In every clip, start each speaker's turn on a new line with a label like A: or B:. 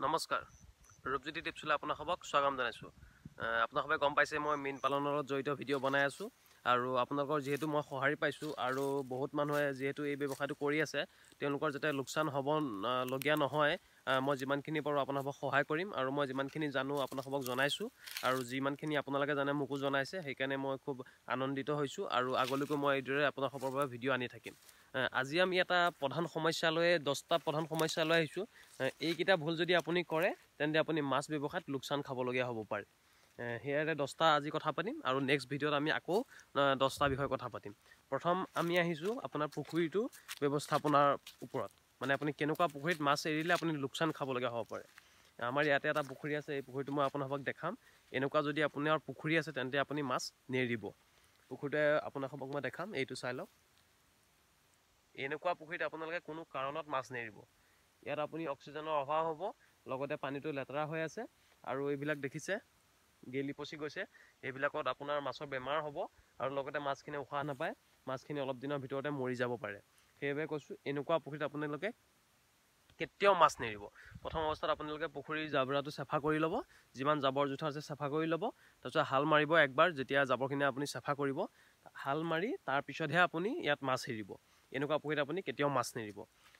A: নমস্কাৰ ৰূপজ্যোতি টিপছলৈ আপোনাক স্বাগতম জনাইছোঁ। আপোনাক গম পাইছে মই মীন পালনৰ লগত জড়িত ভিডিঅ' বনাই আছোঁ আৰু আপোনালোকৰ যিহেতু মই সঁহাৰি পাইছোঁ আৰু বহুত মানুহে যিহেতু এই ব্যৱসায়টো কৰি আছে তেওঁলোকৰ যাতে লোকচান হ'ব লগীয়া নহয়, মই যিমানখিনি পাৰোঁ আপোনালোকক সহায় কৰিম আৰু মই যিমানখিনি জানো আপোনালোকক জনাইছোঁ আৰু যিমানখিনি আপোনালোকে জানে মোকো জনাইছে, সেইকাৰণে মই খুব আনন্দিত হৈছোঁ আৰু আগলৈকো মই এইদৰে আপোনালোকৰ বাবে ভিডিঅ' আনি থাকিম। আজি আমি এটা প্ৰধান সমস্যা লৈ 10টা প্ৰধান সমস্যা লৈ আহিছোঁ। এইকেইটা ভুল যদি আপুনি কৰে তেন্তে আপুনি মাছ ব্যৱসায়ত লোকচান খাবলগীয়া হ'ব পাৰে। সেয়াৰে 10টা আজি কথা পাতিম আৰু নেক্সট ভিডিঅ'ত আমি আকৌ 10টা বিষয়ে কথা পাতিম। প্ৰথম আমি আহিছোঁ আপোনাৰ পুখুৰীটো ব্যৱস্থাপনাৰ ওপৰত, মানে আপুনি কেনেকুৱা পুখুৰীত মাছ এৰিলে আপুনি লোকচান খাবলগীয়া হ'ব পাৰে। আমাৰ ইয়াতে এটা পুখুৰী আছে, এই পুখুৰীটো মই আপোনালোকক দেখাম। এনেকুৱা যদি আপোনাৰ পুখুৰী আছে তেন্তে আপুনি মাছ নেৰিব। পুখুৰীটোৱে আপোনালোকক মই দেখাম, এইটো চাই লওক। এনেকুৱা পুখুৰীত আপোনালোকে কোনো কাৰণত মাছ নেৰিব। ইয়াত আপুনি অক্সিজেনৰ অভাৱ হ'ব, লগতে পানীটো লেতেৰা হৈ আছে আৰু এইবিলাক দেখিছে গেলি পচি গৈছে। এইবিলাকত আপোনাৰ মাছৰ বেমাৰ হ'ব আৰু লগতে মাছখিনি উশাহ নাপায়, মাছখিনি অলপ দিনৰ ভিতৰতে মৰি যাব পাৰে। সেইবাবে কৈছোঁ এনেকুৱা পুখুৰীত আপোনালোকে কেতিয়াও মাছ নেৰিব। প্ৰথম অৱস্থাত আপোনালোকে পুখুৰীৰ জাবৰাটো চাফা কৰি ল'ব, যিমান জাবৰ জোঁথৰ আছে চাফা কৰি ল'ব। তাৰপিছত হাল মাৰিব একবাৰ, যেতিয়া জাবৰখিনি আপুনি চাফা কৰিব, হাল মাৰি তাৰপিছতহে আপুনি ইয়াত মাছ এৰিব। এনেকুৱা পুখুৰীত আপুনি কেতিয়াও মাছ নেৰিব।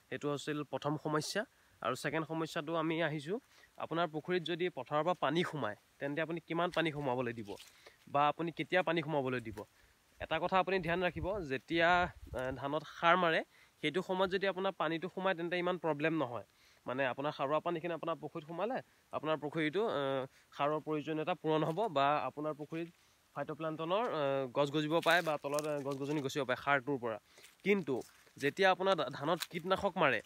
A: সেইটো আছিল প্ৰথম সমস্যা। আৰু ছেকেণ্ড সমস্যাটো আমি আহিছোঁ, আপোনাৰ পুখুৰীত যদি পথাৰৰ পৰা পানী সোমায় তেন্তে আপুনি কিমান পানী সোমাবলৈ দিব বা আপুনি কেতিয়া পানী সোমাবলৈ দিব। এটা কথা আপুনি ধ্যান ৰাখিব, যেতিয়া ধানত সাৰ মাৰে সেইটো সময়ত যদি আপোনাৰ পানীটো সোমায় তেন্তে ইমান প্ৰব্লেম নহয়। মানে আপোনাৰ সাৰুৱা পানীখিনি আপোনাৰ পুখুৰীত সোমালে আপোনাৰ পুখুৰীটো সাৰৰ প্ৰয়োজনীয়তা পূৰণ হ'ব বা আপোনাৰ পুখুৰীত ফাইটোপ্লাংটনৰ গছ গজিব পাৰে বা তলত গছ গছনি গছিব পাৰে সাৰটোৰ পৰা। কিন্তু যেতিয়া আপোনাৰ ধানত কীটনাশক মাৰে,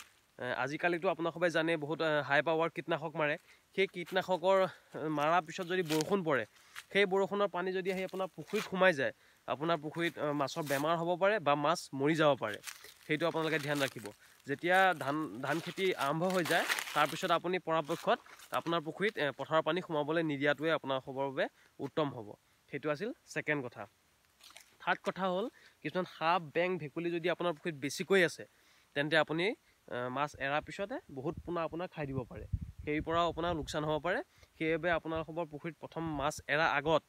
A: আজিকালিতো আপোনাক সবাই জানে বহুত হাই পাৱাৰ কীটনাশক মাৰে, সেই কীটনাশকৰ মাৰাৰ পিছত যদি বৰষুণ পৰে, সেই বৰষুণৰ পানী যদি আহি আপোনাৰ পুখুৰীত সোমাই যায়, আপোনাৰ পুখুৰীত মাছৰ বেমাৰ হ'ব পাৰে বা মাছ মৰি যাব পাৰে। সেইটো আপোনালোকে ধ্যান ৰাখিব। যেতিয়া ধান খেতি আৰম্ভ হৈ যায় তাৰপিছত আপুনি পৰাপক্ষত আপোনাৰ পুখুৰীত পথাৰৰ পানী সোমাবলৈ নিদিয়াটোৱে আপোনালোকৰ বাবে উত্তম হ'ব। সেইটো আছিল ছেকেণ্ড কথা। থাৰ্ড কথা হ'ল, কিছুমান সাপ বেং ভেকুলী যদি আপোনাৰ পুখুৰীত বেছিকৈ আছে তেন্তে আপুনি মাছ এৰাৰ পিছতে বহুত পোনা আপোনাক খাই দিব পাৰে, সেই পৰাও আপোনাৰ লোকচান হ'ব পাৰে। সেইবাবে আপোনালোকৰ পুখুৰীত প্ৰথম মাছ এৰাৰ আগত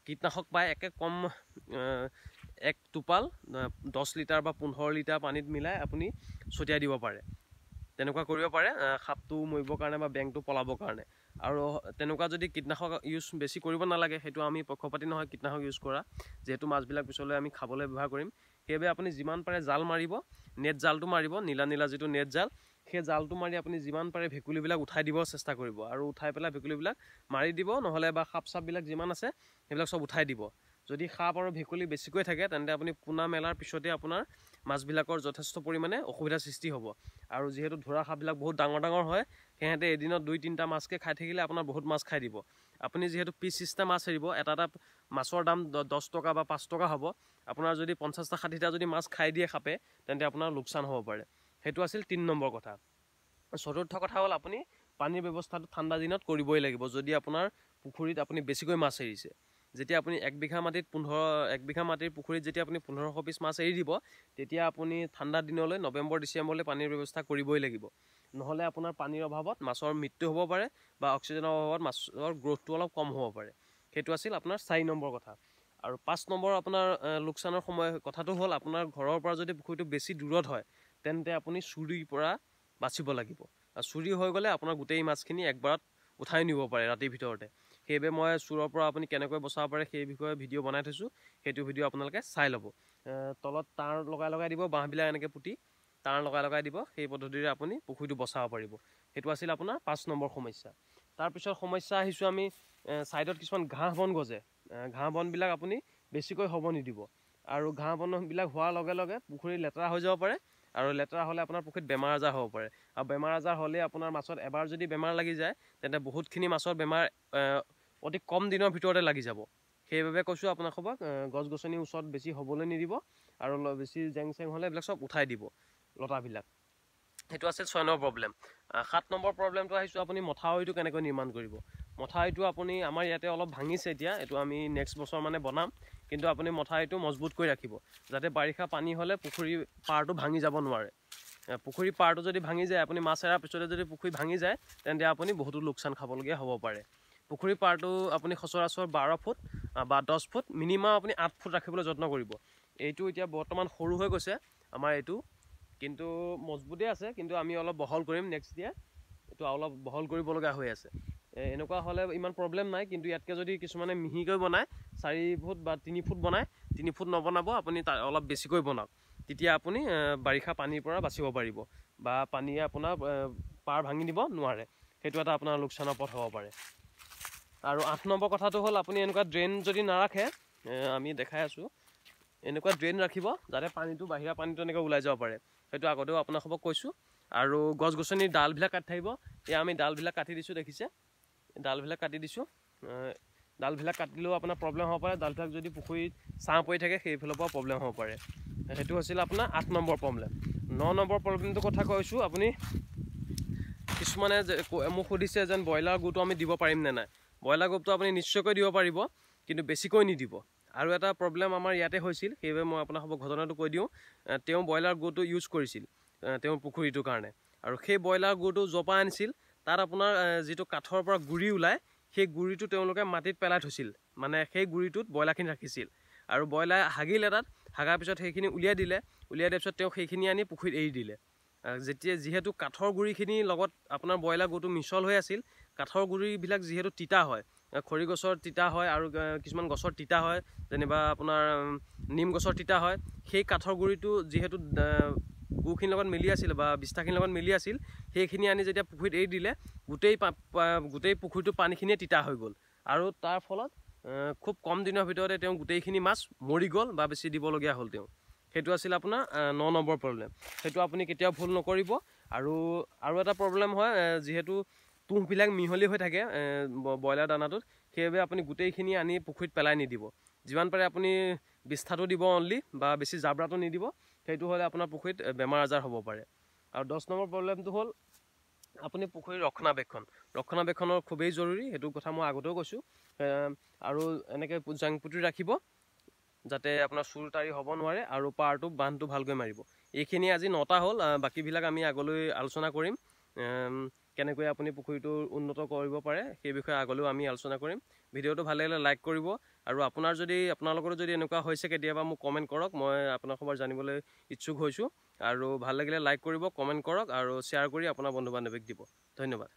A: কীটনাশক পাই একে কম 1 টোপাল 10 লিটাৰ বা 15 লিটাৰ পানীত মিলাই আপুনি ছটিয়াই দিব পাৰে। তেনেকুৱা কৰিব পাৰে সাপটো মৰিবৰ কাৰণে বা বেংটো পলাবৰ কাৰণে। আৰু তেনেকুৱা যদি কীটনাশক ইউজ বেছি কৰিব নালাগে, সেইটো আমি পক্ষপাতি নহয় কীটনাশক ইউজ কৰা, যিহেতু মাছবিলাক পিছলৈ আমি খাবলৈ ব্যৱহাৰ কৰিম। সেইবাবে আপুনি যিমান পাৰে জাল মাৰিব, নেট জালটো মাৰিব, নীলা নীলা যিটো নেট জাল, সেই জালটো মাৰি আপুনি যিমান পাৰে ভেকুলীবিলাক উঠাই দিব চেষ্টা কৰিব আৰু উঠাই পেলাই ভেকুলীবিলাক মাৰি দিব, নহ'লে বা সাপ চাপবিলাক যিমান আছে সেইবিলাক চব উঠাই দিব। যদি সাপ আৰু ভেকুলী বেছিকৈ থাকে তেন্তে আপুনি পোনা মেলাৰ পিছতে আপোনাৰ মাছবিলাকৰ যথেষ্ট পৰিমাণে অসুবিধাৰ সৃষ্টি হ'ব। আৰু যিহেতু ধৰা সাপবিলাক বহুত ডাঙৰ ডাঙৰ হয়, সিহঁতে এদিনত 2-3টা মাছকৈ খাই থাকিলে আপোনাৰ বহুত মাছ খাই দিব। আপুনি যিহেতু পিচ চিষ্টেম মাছ এৰিব, এটা মাছৰ দাম 10 টকা বা 5 টকা হ'ব। আপোনাৰ যদি 50টা 60টা যদি মাছ খাই দিয়ে সাপে তেন্তে আপোনাৰ লোকচান হ'ব পাৰে। সেইটো আছিল 3 নম্বৰ কথা। চতুৰ্থ কথা হ'ল, আপুনি পানীৰ ব্যৱস্থাটো ঠাণ্ডা দিনত কৰিবই লাগিব যদি আপোনাৰ পুখুৰীত আপুনি বেছিকৈ মাছ এৰিছে। যেতিয়া আপুনি 1 বিঘা মাটিৰ পুখুৰীত যেতিয়া আপুনি 1500 পিচ মাছ এৰি দিব, তেতিয়া আপুনি ঠাণ্ডা দিনলৈ নৱেম্বৰ ডিচেম্বৰলৈ পানীৰ ব্যৱস্থা কৰিবই লাগিব। নহ'লে আপোনাৰ পানীৰ অভাৱত মাছৰ মৃত্যু হ'ব পাৰে বা অক্সিজেনৰ অভাৱত মাছৰ গ্ৰ'থটো অলপ কম হ'ব পাৰে। সেইটো আছিল আপোনাৰ 4 নম্বৰ কথা। আৰু 5 নম্বৰ আপোনাৰ লোকচানৰ কথাটো হ'ল, আপোনাৰ ঘৰৰ পৰা যদি পুখুৰীটো বেছি দূৰত হয় তেন্তে আপুনি চুৰিৰ পৰা বাচিব লাগিব। আৰু চুৰি হৈ গ'লে আপোনাৰ গোটেই মাছখিনি একবাৰত উঠাই নিব পাৰে ৰাতিৰ ভিতৰতে। সেইবাবে মই চুৰৰ পৰা আপুনি কেনেকৈ বচাব পাৰে সেই বিষয়ে ভিডিঅ' বনাই থৈছোঁ, সেইটো ভিডিঅ' আপোনালোকে চাই ল'ব। তলত তাঁৰ লগাই দিব, বাঁহবিলাক এনেকৈ পুতি তাঁৰ লগাই দিব, সেই পদ্ধতিৰে আপুনি পুখুৰীটো বচাব পাৰিব। সেইটো আছিল আপোনাৰ 5 নম্বৰ সমস্যা। তাৰপিছত সমস্যা আহিছোঁ আমি, ছাইডত কিছুমান ঘাঁহ বন গজে, ঘাঁহ বনবিলাক আপুনি বেছিকৈ হ'ব নিদিব। আৰু ঘাঁহ বনবিলাক হোৱাৰ লগে লগে পুখুৰী লেতেৰা হৈ যাব পাৰে আৰু লেতেৰা হ'লে আপোনাৰ পুখুৰীত বেমাৰ আজাৰ হ'ব পাৰে। আৰু বেমাৰ আজাৰ হ'লে আপোনাৰ মাছত এবাৰ যদি বেমাৰ লাগি যায় তেন্তে বহুতখিনি মাছৰ বেমাৰ অতি কম দিনৰ ভিতৰতে লাগি যাব। সেইবাবে কৈছোঁ আপোনালোকক গছ গছনিৰ ওচৰত বেছি হ'বলৈ নিদিব আৰু বেছি জেং চেং হ'লে এইবিলাক চব উঠাই দিব লতাবিলাক। সেইটো আছিল 6 নম্বৰ প্ৰব্লেম। 7 নম্বৰ প্ৰব্লেমটো আহিছোঁ, আপুনি মথাউৰিটো কেনেকৈ নিৰ্মাণ কৰিব। মথাউৰিটো আপুনি আমাৰ ইয়াতে অলপ ভাঙিছে এতিয়া, এইটো আমি নেক্সট বছৰ মানে বনাম। কিন্তু আপুনি মথাউৰিটো মজবুত কৰি ৰাখিব যাতে বাৰিষা পানী হ'লে পুখুৰীৰ পাৰটো ভাঙি যাব নোৱাৰে। পুখুৰী পাৰটো যদি ভাঙি যায়, আপুনি মাছ এৰাৰ পিছতে যদি পুখুৰী ভাঙি যায়, তেন্তে আপুনি বহুতো লোকচান খাবলগীয়া হ'ব পাৰে। পুখুৰী পাৰটো আপুনি সচৰাচৰ 12 ফুট বা 10 ফুট, মিনিমাম আপুনি 8 ফুট ৰাখিবলৈ যত্ন কৰিব। এইটো এতিয়া বৰ্তমান সৰু হৈ গৈছে আমাৰ এইটো, কিন্তু মজবুতেই আছে, কিন্তু আমি অলপ বহল কৰিম নেক্সট ইয়াৰ। এইটো অলপ বহল কৰিব লগা হৈ আছে। এনেকুৱা হ'লে ইমান প্ৰব্লেম নাই, কিন্তু ইয়াতকৈ যদি কিছুমানে মিহিকৈ বনায়, 4 ফুট বা 3 ফুট বনায়, 3 ফুট নবনাব, আপুনি তাৰ অলপ বেছিকৈ বনাওক। তেতিয়া আপুনি বাৰিষা পানীৰ পৰা বাচিব পাৰিব, বা পানীয়ে আপোনাৰ পাৰ ভাঙি দিব নোৱাৰে। সেইটো এটা আপোনাৰ লোকচানৰ পথ হ'ব পাৰে। আৰু 8 নম্বৰ কথাটো হ'ল, আপুনি এনেকুৱা ড্ৰেইন যদি নাৰাখে, আমি দেখাই আছোঁ, এনেকুৱা ড্ৰেইন ৰাখিব যাতে পানীটো বাহিৰা পানীটো এনেকৈ ওলাই যাব পাৰে। সেইটো আগতেও আপোনালোকক কৈছোঁ। আৰু গছ গছনিৰ ডালবিলাক কাটি থাকিব। এয়া আমি ডালবিলাক কাটি দিছোঁ, দেখিছে, ডালবিলাক কাটি দিছোঁ। ডালবিলাক কাটিলেও আপোনাৰ প্ৰব্লেম হ'ব পাৰে। ডালবিলাক যদি পুখুৰীত ছাঁ পৰি থাকে, সেইফালৰ পৰা প্ৰব্লেম হ'ব পাৰে। সেইটো হৈছিল আপোনাৰ 8 নম্বৰ প্ৰব্লেম। 9 নম্বৰ প্ৰব্লেমটোৰ কথা কৈছোঁ। আপুনি কিছুমানে মোক সুধিছে যেন ব্ৰইলাৰ গুটো আমি দিব পাৰিম নে নাই। ব্ৰইলাৰ গুটো আপুনি নিশ্চয়কৈ দিব পাৰিব, কিন্তু বেছিকৈ নিদিব। আৰু এটা প্ৰব্লেম আমাৰ ইয়াতে হৈছিল, সেইবাবে মই আপোনালোকক ঘটনাটো কৈ দিওঁ। তেওঁ ব্ৰইলাৰ গুটো ইউজ কৰিছিল তেওঁৰ পুখুৰীটোৰ কাৰণে, আৰু সেই ব্ৰইলাৰ গুটো য'ৰ পৰা আনিছিল, তাত আপোনাৰ যিটো কাঠৰ পৰা গুৰি ওলায়, সেই গুৰিটো তেওঁলোকে মাটিত পেলাই থৈছিল। মানে সেই গুৰিটোত ব্ৰইলাৰখিনি ৰাখিছিল, আৰু ব্ৰইলাৰ হাগিলে, তাত হাগাৰ পিছত সেইখিনি উলিয়াই দিলে। উলিয়াই দিয়াৰ পিছত তেওঁ সেইখিনি আনি পুখুৰীত এৰি দিলে। যিহেতু কাঠৰ গুৰিখিনিৰ লগত আপোনাৰ ব্ৰইলাৰ গুটো মিছল হৈ আছিল, কাঠৰ গুৰিবিলাক যিহেতু তিতা হয়, খৰি গছৰ তিতা হয়, আৰু কিছুমান গছৰ তিতা হয়, যেনিবা আপোনাৰ নিম গছৰ তিতা হয়। সেই কাঠৰ গুৰিটো যিহেতু গুখিনিৰ লগত মিলি আছিল বা বিষ্ঠাখিনিৰ লগত মিলি আছিল, সেইখিনি আনি যেতিয়া পুখুৰীত এৰি দিলে, গোটেই পুখুৰীটো পানীখিনিয়ে তিতা হৈ গ'ল। আৰু তাৰ ফলত খুব কম দিনৰ ভিতৰতে তেওঁ গোটেইখিনি মাছ মৰি গ'ল বা বেছি দিবলগীয়া হ'ল তেওঁ। সেইটো আছিল আপোনাৰ 9 নম্বৰ প্ৰব্লেম। সেইটো আপুনি কেতিয়াও ভুল নকৰিব। আৰু এটা প্ৰব্লেম হয়, যিহেতু তুঁহবিলাক মিহলি হৈ থাকে ব্ৰইলাৰ দানাটোত, সেইবাবে আপুনি গোটেইখিনি আনি পুখুৰীত পেলাই নিদিব। যিমান পাৰে আপুনি বিষ্ঠাটো দিব অনলি, বা বেছি জাবৰাটো নিদিব। সেইটো হ'লে আপোনাৰ পুখুৰীত বেমাৰ আজাৰ হ'ব পাৰে। আৰু 10 নম্বৰ প্ৰব্লেমটো হ'ল, আপুনি পুখুৰীৰ ৰক্ষণাবেক্ষণৰ খুবেই জৰুৰী। সেইটো কথা মই আগতেও কৈছোঁ। আৰু এনেকৈ জাং পুতি ৰাখিব যাতে আপোনাৰ চুৰ তাৰি হ'ব নোৱাৰে, আৰু পাৰটো বান্ধটো ভালকৈ মাৰিব। এইখিনি আজি 9টা হ'ল। বাকীবিলাক আমি আগলৈ আলোচনা কৰিম। কেনেকৈ আপুনি পুখুৰীটো উন্নত কৰিব পাৰে, সেই বিষয়ে আগলৈও আমি আলোচনা কৰিম। ভিডিঅ'টো ভাল লাগিলে লাইক কৰিব, আৰু আপোনালোকৰো যদি এনেকুৱা হৈছে কেতিয়াবা, মোক কমেণ্ট কৰক। মই আপোনাৰ খবৰ জানিবলৈ ইচ্ছুক হৈছোঁ। আৰু ভাল লাগিলে লাইক কৰিব, কমেণ্ট কৰক, আৰু শ্বেয়াৰ কৰি আপোনাৰ বন্ধু বান্ধৱীক দিব। ধন্যবাদ।